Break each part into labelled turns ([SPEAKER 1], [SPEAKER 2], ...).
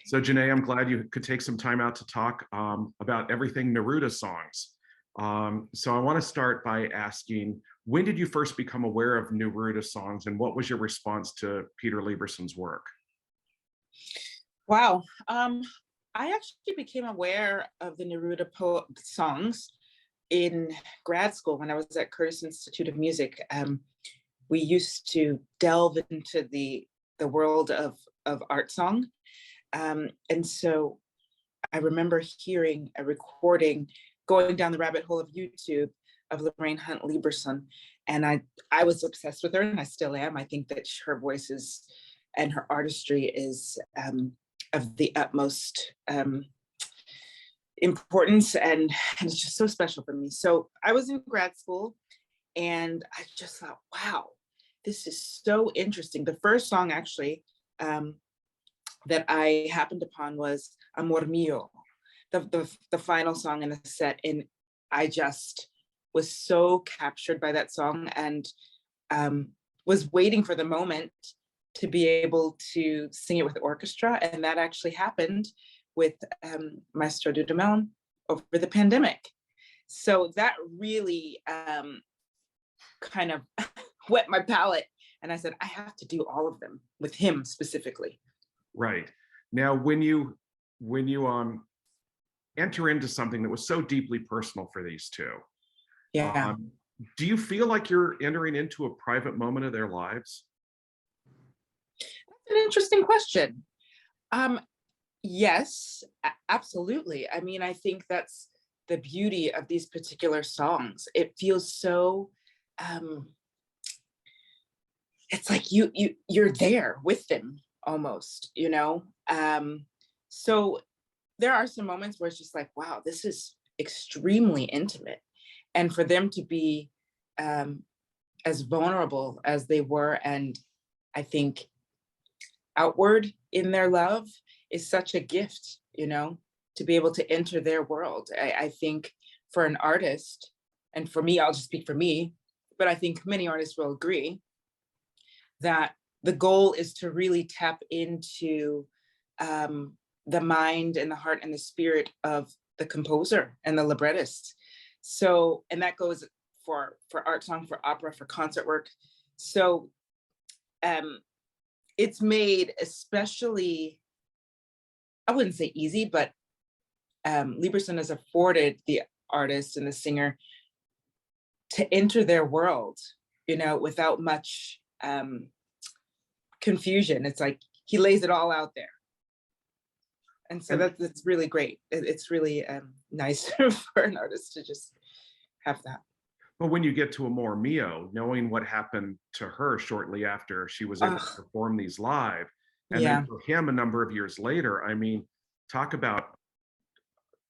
[SPEAKER 1] So Janae, I'm glad you could take some time out to talk about everything Neruda songs. So I want to start by asking, when did you first become aware of Neruda songs, and what was your response to Peter Lieberson's work?
[SPEAKER 2] Wow. I actually became aware of the Neruda songs in grad school when I was at Curtis Institute of Music. We used to delve into the world of art song. And so I remember hearing a recording, going down the rabbit hole of YouTube, of Lorraine Hunt Lieberson. And I was obsessed with her, and I still am. I think that her voice is, and her artistry is of the utmost importance, and it's just so special for me. So I was in grad school, and I just thought, wow, this is so interesting. The first song actually that I happened upon was Amor Mio, the final song in the set. And I just was so captured by that song, and was waiting for the moment to be able to sing it with the orchestra. And that actually happened with Maestro Dudamel over the pandemic. So that really kind of whet my palate. And I said, I have to do all of them with him specifically.
[SPEAKER 1] Right. Now, when you enter into something that was so deeply personal for these two,
[SPEAKER 2] Yeah.
[SPEAKER 1] do you feel like you're entering into a private moment of their lives?
[SPEAKER 2] That's an interesting question. Yes, absolutely. I mean, I think that's the beauty of these particular songs. It feels so, it's like you're there with them almost, you know? So there are some moments where it's just like, wow, this is extremely intimate. And for them to be as vulnerable as they were, and I think outward in their love, is such a gift, you know, to be able to enter their world. I think for an artist, and for me, I'll just speak for me, but I think many artists will agree that the goal is to really tap into the mind and the heart and the spirit of the composer and the librettist. So, and that goes for art song, for opera, for concert work. So it's made especially, I wouldn't say easy, but Lieberson has afforded the artist and the singer to enter their world, you know, without much confusion. It's like he lays it all out there. And so that's really great. It's really nice for an artist to just have that.
[SPEAKER 1] But when you get to Amor Mio, knowing what happened to her shortly after she was able to perform these live, and then for him a number of years later, I mean, talk about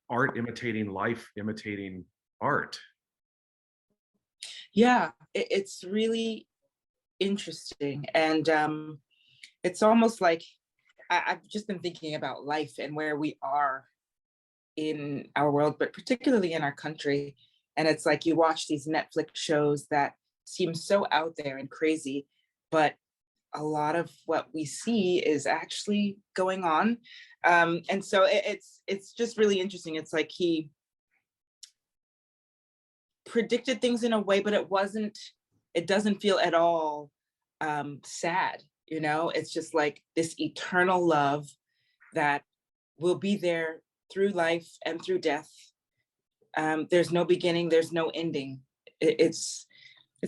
[SPEAKER 1] art imitating life, imitating art.
[SPEAKER 2] Yeah, it's really interesting. And it's almost like I've just been thinking about life and where we are in our world, but particularly in our country. And it's like you watch these Netflix shows that seem so out there and crazy, but a lot of what we see is actually going on. And so it's just really interesting. It's like he predicted things in a way, but it doesn't feel at all sad, you know? It's just like this eternal love that will be there through life and through death. There's no beginning, there's no ending. It's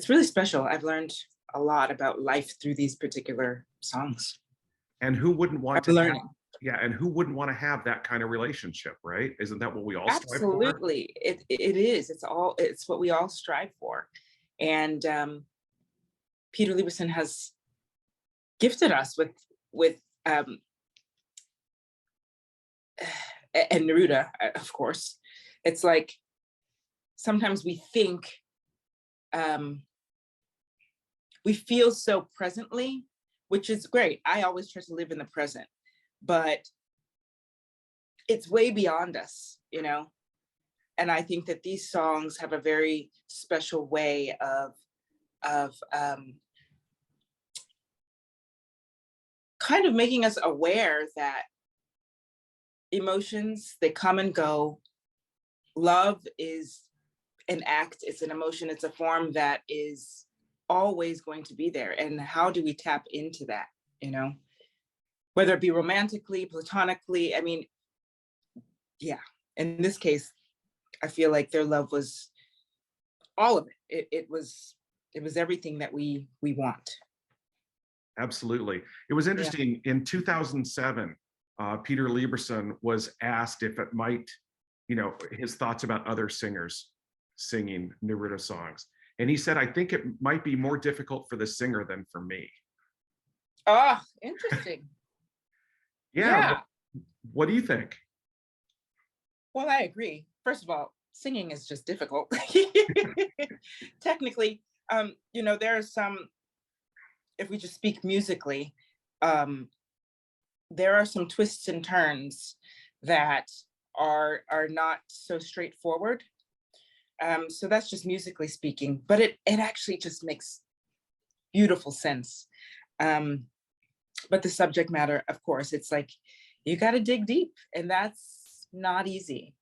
[SPEAKER 2] really special. I've learned a lot about life through these particular songs.
[SPEAKER 1] And who wouldn't want to
[SPEAKER 2] learning.
[SPEAKER 1] and who wouldn't want to have that kind of relationship, right? Isn't that what we all strive for?
[SPEAKER 2] Absolutely. It is. It's what we all strive for. And Peter Lieberson has gifted us with and Neruda, of course. It's like sometimes we think we feel so presently, which is great. I always try to live in the present, but it's way beyond us, you know? And I think that these songs have a very special way of kind of making us aware that emotions, they come and go. Love is an act, it's an emotion, it's a form that is always going to be there. And how do we tap into that, you know? Whether it be romantically, platonically, I mean, yeah. In this case, I feel like their love was all of it. It was everything that we want.
[SPEAKER 1] Absolutely. It was
[SPEAKER 2] Yeah.
[SPEAKER 1] interesting. In 2007, Peter Lieberson was asked if it might, his thoughts about other singers singing Neruda songs. And he said, I think it might be more difficult for the singer than for me.
[SPEAKER 2] Oh, interesting.
[SPEAKER 1] Yeah.
[SPEAKER 2] Yeah.
[SPEAKER 1] What do you think?
[SPEAKER 2] Well, I agree. First of all, singing is just difficult. Technically, there are some, if we just speak musically, there are some twists and turns that are not so straightforward. So that's just musically speaking, but it actually just makes beautiful sense. But the subject matter, of course, it's like you got to dig deep, and that's not easy.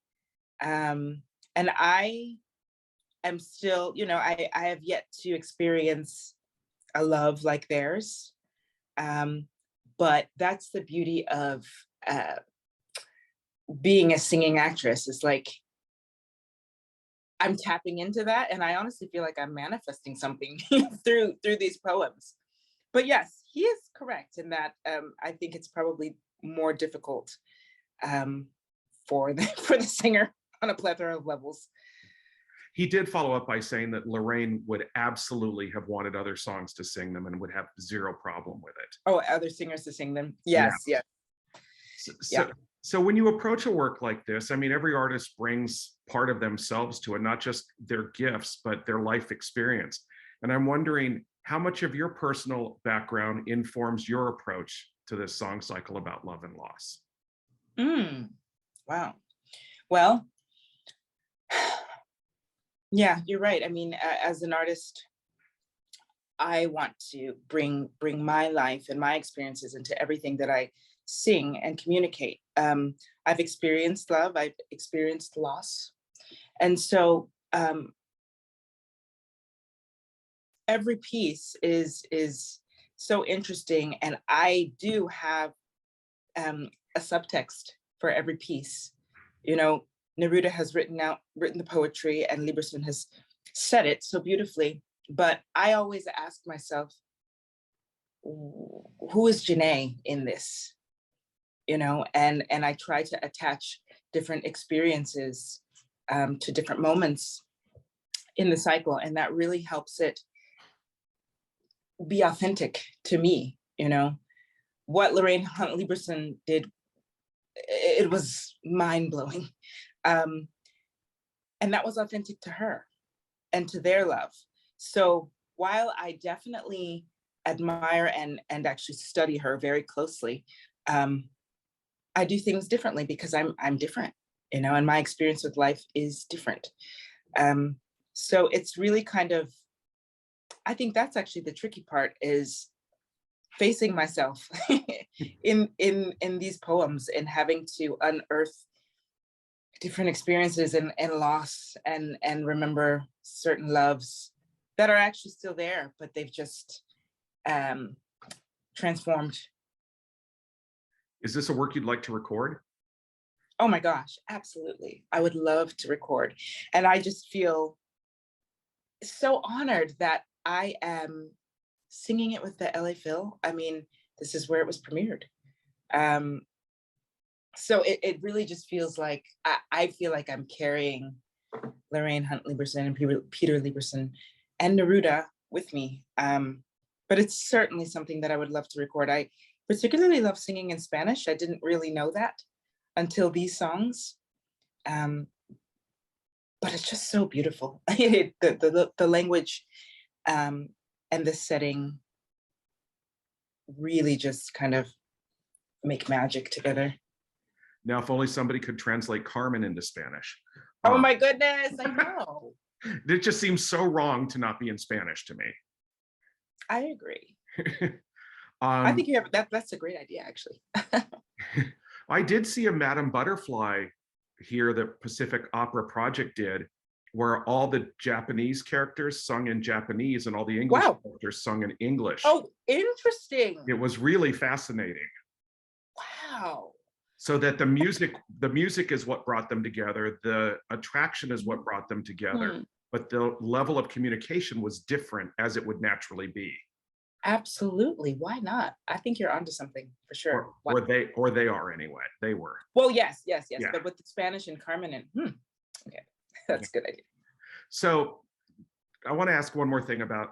[SPEAKER 2] And I am still, I have yet to experience a love like theirs. But that's the beauty of being a singing actress. It's like I'm tapping into that, and I honestly feel like I'm manifesting something through these poems. But yes, he is correct in that. I think it's probably more difficult for the singer on a plethora of levels.
[SPEAKER 1] He did follow up by saying that Lorraine would absolutely have wanted other songs to sing them and would have zero problem with it.
[SPEAKER 2] Oh, other singers to sing them. Yes, yeah.
[SPEAKER 1] So when you approach a work like this, I mean, every artist brings part of themselves to it, not just their gifts, but their life experience. And I'm wondering how much of your personal background informs your approach to this song cycle about love and loss.
[SPEAKER 2] Wow. Well, yeah, you're right. I mean, as an artist, I want to bring my life and my experiences into everything that I sing and communicate. I've experienced love, I've experienced loss. And so every piece is so interesting. And I do have a subtext for every piece. Neruda has written the poetry, and Lieberson has said it so beautifully. But I always ask myself, who is Janae in this? And I try to attach different experiences to different moments in the cycle, and that really helps it be authentic to me. What Lorraine Hunt Lieberson did, it was mind-blowing. And that was authentic to her and to their love. So while I definitely admire and actually study her very closely, I do things differently because I'm different, and my experience with life is different. So it's really kind of, I think that's actually the tricky part, is facing myself in these poems and having to unearth different experiences and loss and remember certain loves that are actually still there, but they've just transformed.
[SPEAKER 1] Is this a work you'd like to record?
[SPEAKER 2] Oh my gosh, absolutely. I would love to record. And I just feel so honored that I am singing it with the LA Phil. I mean, this is where it was premiered. So it really just feels like, I feel like I'm carrying Lorraine Hunt Lieberson and Peter Lieberson and Neruda with me. But it's certainly something that I would love to record. I particularly love singing in Spanish. I didn't really know that until these songs. But it's just so beautiful. The language and the setting really just kind of make magic together.
[SPEAKER 1] Now, if only somebody could translate Carmen into Spanish.
[SPEAKER 2] Oh my goodness, I know.
[SPEAKER 1] It just seems so wrong to not be in Spanish to me.
[SPEAKER 2] I agree. I think you have that's a great idea, actually.
[SPEAKER 1] I did see a Madame Butterfly here that Pacific Opera Project did, where all the Japanese characters sung in Japanese and all the English
[SPEAKER 2] Wow.
[SPEAKER 1] characters sung in English.
[SPEAKER 2] Oh, interesting.
[SPEAKER 1] It was really fascinating.
[SPEAKER 2] Wow.
[SPEAKER 1] So that the music is what brought them together. The attraction is what brought them together. But the level of communication was different, as it would naturally be.
[SPEAKER 2] Absolutely. Why not? I think you're onto something for sure.
[SPEAKER 1] Or they are anyway. They were.
[SPEAKER 2] Well, yes. Yeah. But with the Spanish and Carmen and okay, that's a good idea.
[SPEAKER 1] So I want to ask one more thing about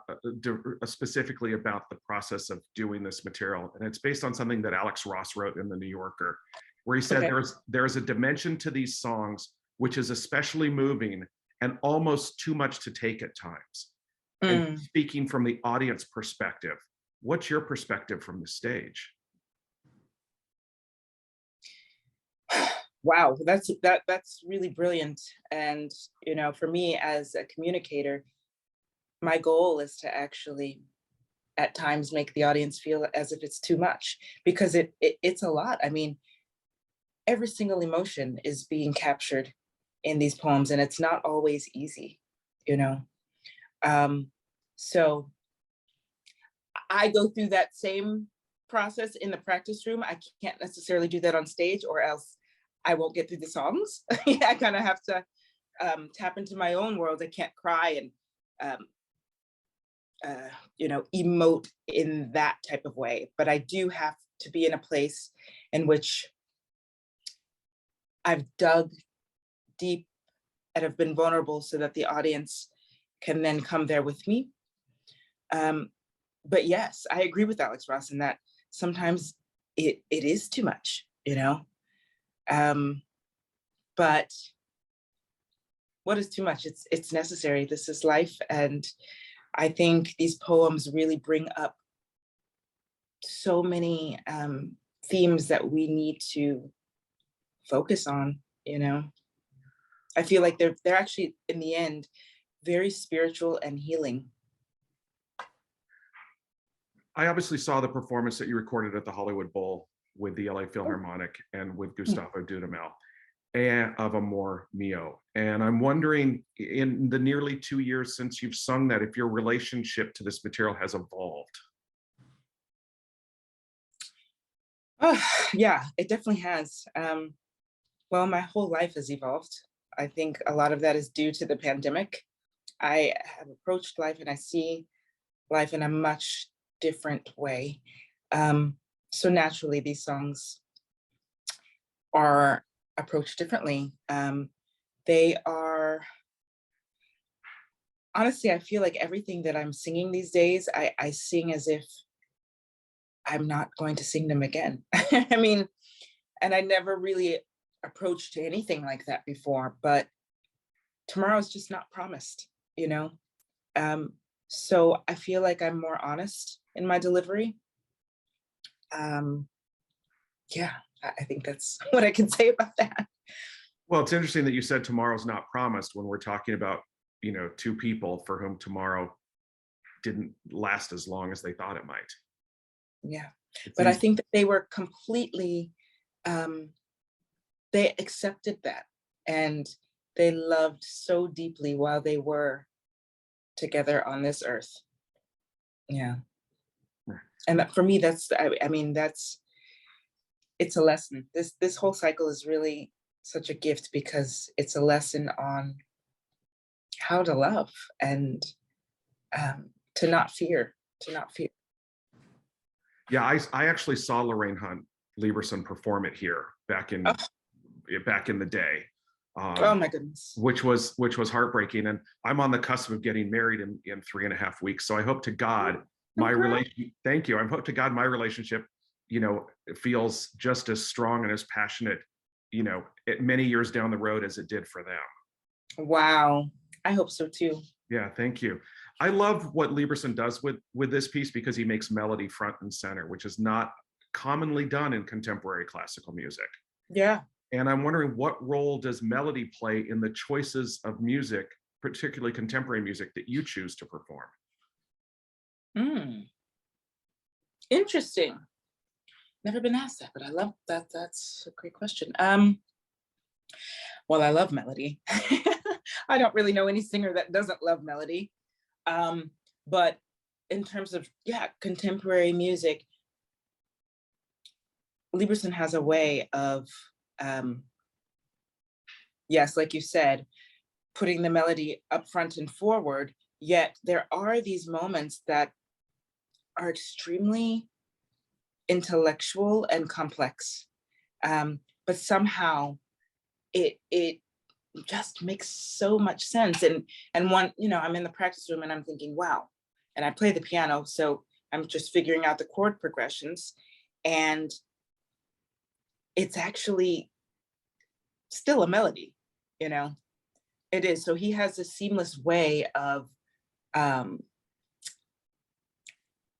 [SPEAKER 1] specifically about the process of doing this material, and it's based on something that Alex Ross wrote in the New Yorker, where he said there's a dimension to these songs which is especially moving and almost too much to take at times. And speaking from the audience perspective, what's your perspective from the stage?
[SPEAKER 2] Wow, that's really brilliant. And for me as a communicator, my goal is to actually at times make the audience feel as if it's too much, because it's a lot. I mean, every single emotion is being captured in these poems, and it's not always easy, so I go through that same process in the practice room. I can't necessarily do that on stage, or else I won't get through the songs. I kind of have to tap into my own world. I can't cry and emote in that type of way. But I do have to be in a place in which I've dug deep and have been vulnerable, so that the audience can then come there with me. But yes, I agree with Alex Ross in that sometimes it is too much, but what is too much? It's necessary. This is life. And I think these poems really bring up so many themes that we need to focus on, I feel like they're actually, in the end, very spiritual and healing.
[SPEAKER 1] I obviously saw the performance that you recorded at the Hollywood Bowl with the LA Philharmonic and with Gustavo Dudamel and of Amor Mio. And I'm wondering, in the nearly 2 years since you've sung that, if your relationship to this material has evolved.
[SPEAKER 2] Oh, yeah, it definitely has. Well, my whole life has evolved. I think a lot of that is due to the pandemic. I have approached life and I see life in a much different way. So naturally, these songs are approached differently. They are, honestly, I feel like everything that I'm singing these days, I sing as if I'm not going to sing them again. I mean, and I never really approached anything like that before, but tomorrow's just not promised, so I feel like I'm more honest in my delivery. Yeah, I think that's what I can say about that.
[SPEAKER 1] Well, it's interesting that you said tomorrow's not promised when we're talking about, two people for whom tomorrow didn't last as long as they thought it might.
[SPEAKER 2] Yeah, but I think that they were completely, they accepted that, and they loved so deeply while they were together on this earth. Yeah. And that, for me, that's, I mean, it's a lesson. This whole cycle is really such a gift, because it's a lesson on how to love and to not fear.
[SPEAKER 1] Yeah, I actually saw Lorraine Hunt Lieberson perform it here back in the day.
[SPEAKER 2] Oh my goodness.
[SPEAKER 1] Which was heartbreaking. And I'm on the cusp of getting married in 3.5 weeks. So I hope to God thank you. I hope to God my relationship, feels just as strong and as passionate, many years down the road as it did for them.
[SPEAKER 2] Wow. I hope so too.
[SPEAKER 1] Yeah, thank you. I love what Lieberson does with this piece, because he makes melody front and center, which is not commonly done in contemporary classical music.
[SPEAKER 2] Yeah.
[SPEAKER 1] And I'm wondering, what role does melody play in the choices of music, particularly contemporary music, that you choose to perform?
[SPEAKER 2] Interesting. Never been asked that, but I love that. That's a great question. Well, I love melody. I don't really know any singer that doesn't love melody. But in terms of, yeah, contemporary music, Lieberson has a way of, yes, like you said, putting the melody up front and forward, yet there are these moments that are extremely intellectual and complex. But somehow it just makes so much sense. And one, I'm in the practice room and I'm thinking, wow, and I play the piano, so I'm just figuring out the chord progressions, and it's actually still a melody, it is. So he has a seamless way of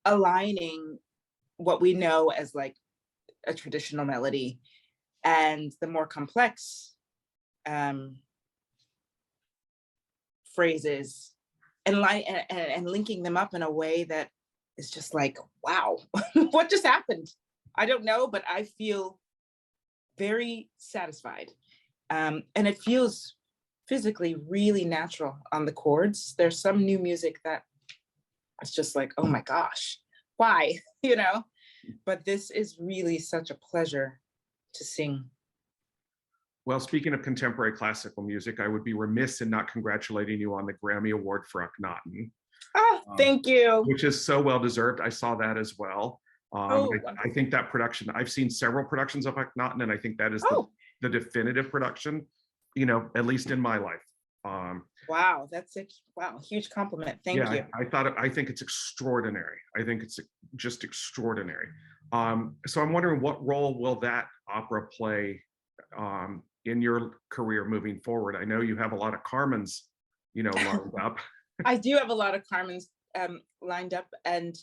[SPEAKER 2] aligning what we know as like a traditional melody and the more complex phrases, and linking them up in a way that is just like, wow, what just happened? I don't know, but I feel very satisfied. And it feels physically really natural on the chords. There's some new music that it's just like, oh my gosh, why? But this is really such a pleasure to sing.
[SPEAKER 1] Well, speaking of contemporary classical music, I would be remiss in not congratulating you on the Grammy Award for Akhenaten.
[SPEAKER 2] Oh, thank you.
[SPEAKER 1] Which is so well deserved. I saw that as well. I think that production, I've seen several productions of Akhenaten, and I think that is the definitive production, at least in my life.
[SPEAKER 2] Wow, that's a huge compliment. Thank you.
[SPEAKER 1] I think it's extraordinary. I think it's just extraordinary. So I'm wondering, what role will that opera play in your career moving forward? I know you have a lot of Carmens, lined up.
[SPEAKER 2] I do have a lot of Carmens lined up, and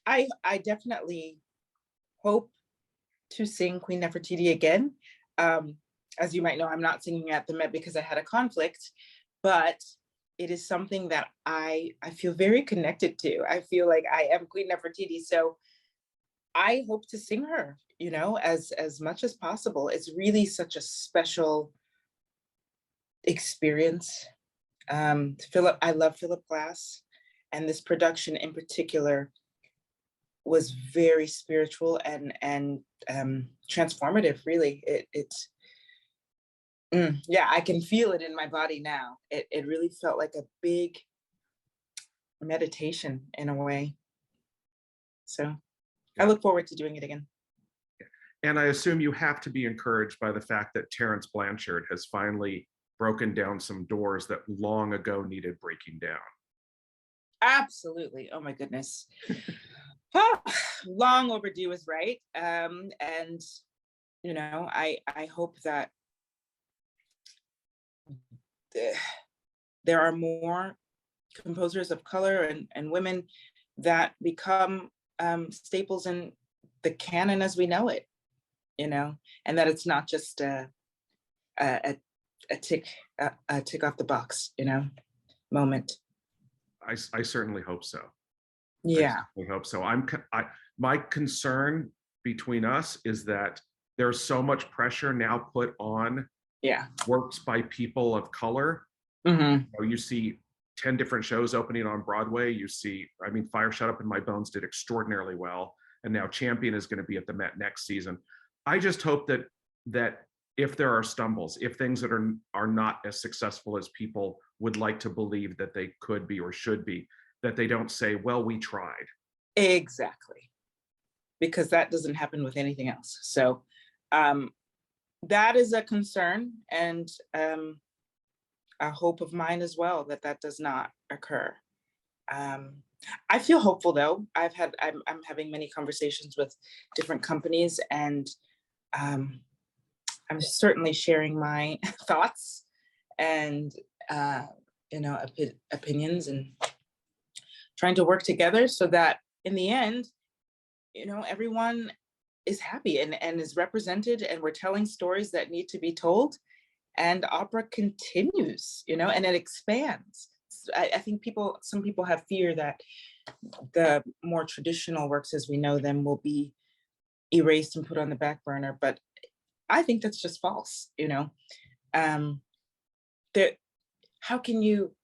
[SPEAKER 2] I definitely hope to sing Queen Nefertiti again. As you might know, I'm not singing at the Met because I had a conflict, but it is something that I feel very connected to. I feel like I am Queen Nefertiti, so I hope to sing her, as much as possible. It's really such a special experience. I love Philip Glass, and this production in particular was very spiritual and transformative. Really, yeah, I can feel it in my body now. It really felt like a big meditation in a way. So I look forward to doing it again.
[SPEAKER 1] And I assume you have to be encouraged by the fact that Terence Blanchard has finally broken down some doors that long ago needed breaking down.
[SPEAKER 2] Absolutely. Oh my goodness. Long overdue is right. And I hope that there are more composers of color and women that become staples in the canon as we know it, and that it's not just a tick off the box, moment.
[SPEAKER 1] I certainly hope so.
[SPEAKER 2] Yeah,
[SPEAKER 1] I hope so. My concern between us is that there's so much pressure now put on works by people of color.
[SPEAKER 2] Mm-hmm.
[SPEAKER 1] You see 10 different shows opening on Broadway. You see, Fire Shut Up in My Bones did extraordinarily well, and now Champion is going to be at the Met next season. I just hope that if there are stumbles, if things that are not as successful as people would like to believe that they could be or should be, that they don't say, well, we tried.
[SPEAKER 2] Exactly. Because that doesn't happen with anything else. So that is a concern, and a hope of mine as well, that does not occur. I feel hopeful though. I'm having many conversations with different companies, and I'm certainly sharing my thoughts and opinions, and trying to work together so that in the end, everyone is happy and is represented, and we're telling stories that need to be told, and opera continues, and it expands. I think some people have fear that the more traditional works as we know them will be erased and put on the back burner. But I think that's just false, that how can you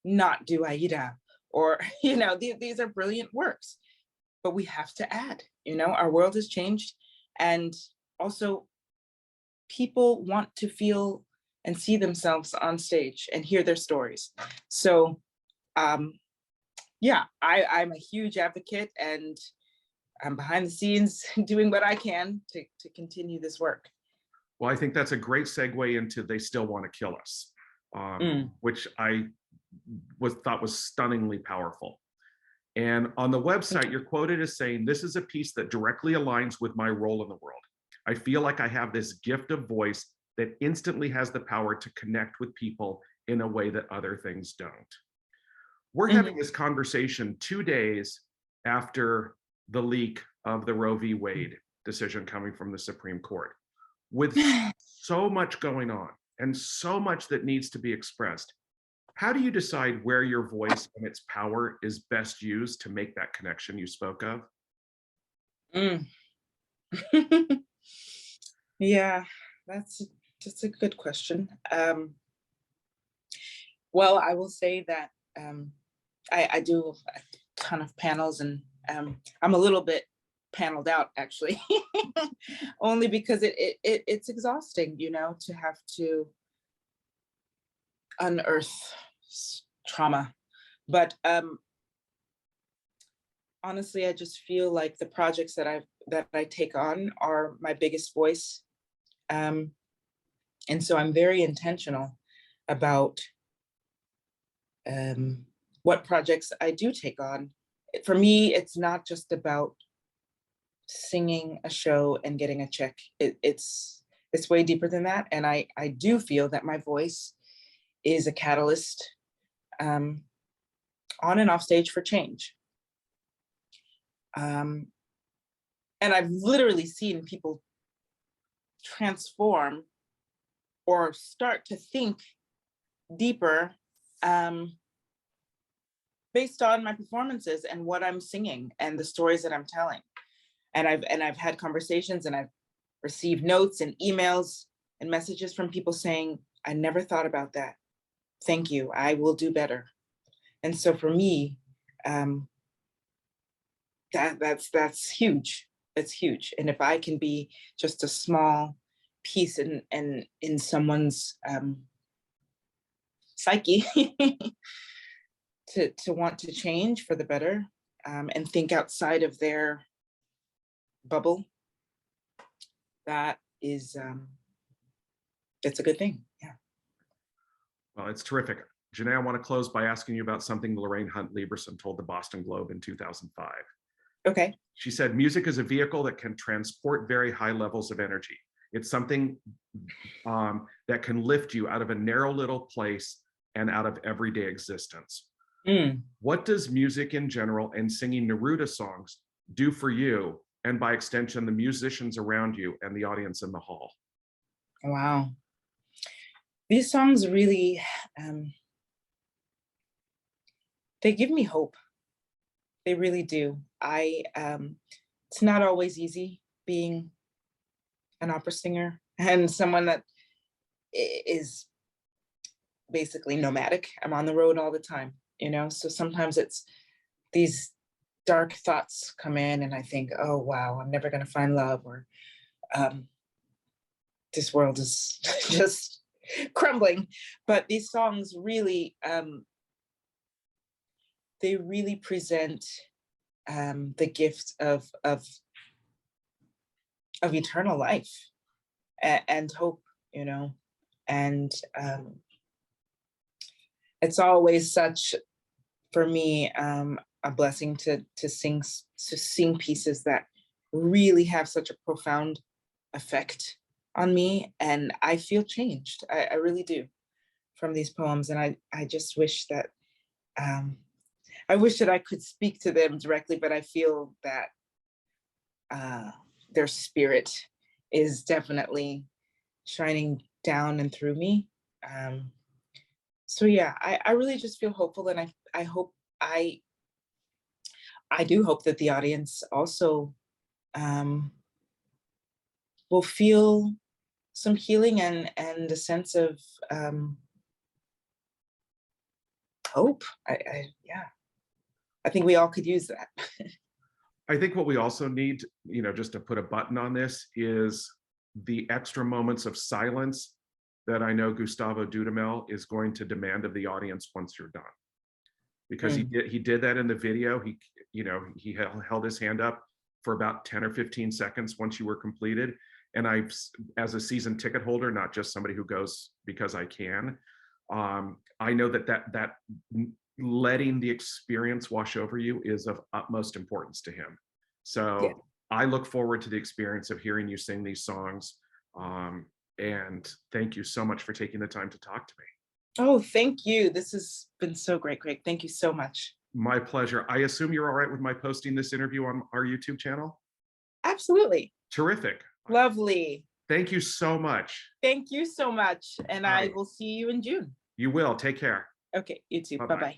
[SPEAKER 2] not do Aida? Or, these are brilliant works, but we have to add, our world has changed. And also people want to feel and see themselves on stage and hear their stories. So yeah, I'm a huge advocate, and I'm behind the scenes doing what I can to continue this work.
[SPEAKER 1] Well, I think that's a great segue into They Still Want to Kill Us, which I thought was stunningly powerful. And on the website, you're quoted as saying, "This is a piece that directly aligns with my role in the world. I feel like I have this gift of voice that instantly has the power to connect with people in a way that other things don't." We're having this conversation 2 days after the leak of the Roe v. Wade decision coming from the Supreme Court, with so much going on and so much that needs to be expressed. How do you decide where your voice and its power is best used to make that connection you spoke of?
[SPEAKER 2] Yeah, that's a good question. Well, I will say that I do a ton of panels, and I'm a little bit paneled out, actually, only because it's exhausting, to have to unearth trauma. But honestly, I just feel like the projects that I take on are my biggest voice. And so I'm very intentional about what projects I do take on. For me, it's not just about singing a show and getting a check. It's way deeper than that. And I do feel that my voice is a catalyst on and off stage for change. And I've literally seen people transform or start to think deeper based on my performances and what I'm singing and the stories that I'm telling. And I've had conversations, and I've received notes and emails and messages from people saying, "I never thought about that. Thank you. I will do better." And so for me, that's huge. That's huge. And if I can be just a small piece in someone's psyche to want to change for the better, and think outside of their bubble, that is it's a good thing. Yeah.
[SPEAKER 1] Well, it's terrific. Janae, I want to close by asking you about something Lorraine Hunt Lieberson told the Boston Globe in 2005.
[SPEAKER 2] Okay.
[SPEAKER 1] She said, "Music is a vehicle that can transport very high levels of energy. It's something that can lift you out of a narrow little place and out of everyday existence." What does music in general and singing Neruda songs do for you, and by extension, the musicians around you and the audience in the hall?
[SPEAKER 2] Wow. These songs really, they give me hope. They really do. It's not always easy being an opera singer and someone that is basically nomadic. I'm on the road all the time, so sometimes it's these dark thoughts come in, and I think, oh, wow, I'm never going to find love, or this world is just crumbling. But these songs really, they really present the gift of eternal life and hope, and it's always such, for me, a blessing to sing pieces that really have such a profound effect on me, and I feel changed. I really do, from these poems, and I just wish that I could speak to them directly, but I feel that their spirit is definitely shining down and through me. So yeah, I really just feel hopeful, and I hope I do hope that the audience also will feel some healing and a sense of hope. Yeah, I think we all could use that.
[SPEAKER 1] I think what we also need, just to put a button on this, is the extra moments of silence that I know Gustavo Dudamel is going to demand of the audience once you're done. Because he did that in the video. He held his hand up for about 10 or 15 seconds once you were completed. And as a season ticket holder, not just somebody who goes because I can, I know that letting the experience wash over you is of utmost importance to him. So yeah. I look forward to the experience of hearing you sing these songs. And thank you so much for taking the time to talk to me.
[SPEAKER 2] Oh, thank you. This has been so great, Greg. Thank you so much.
[SPEAKER 1] My pleasure. I assume you're all right with my posting this interview on our YouTube channel?
[SPEAKER 2] Absolutely.
[SPEAKER 1] Terrific.
[SPEAKER 2] Lovely.
[SPEAKER 1] Thank you so much.
[SPEAKER 2] Thank you so much. And I will see you in June.
[SPEAKER 1] You will. Take care.
[SPEAKER 2] Okay, you too. Bye-bye.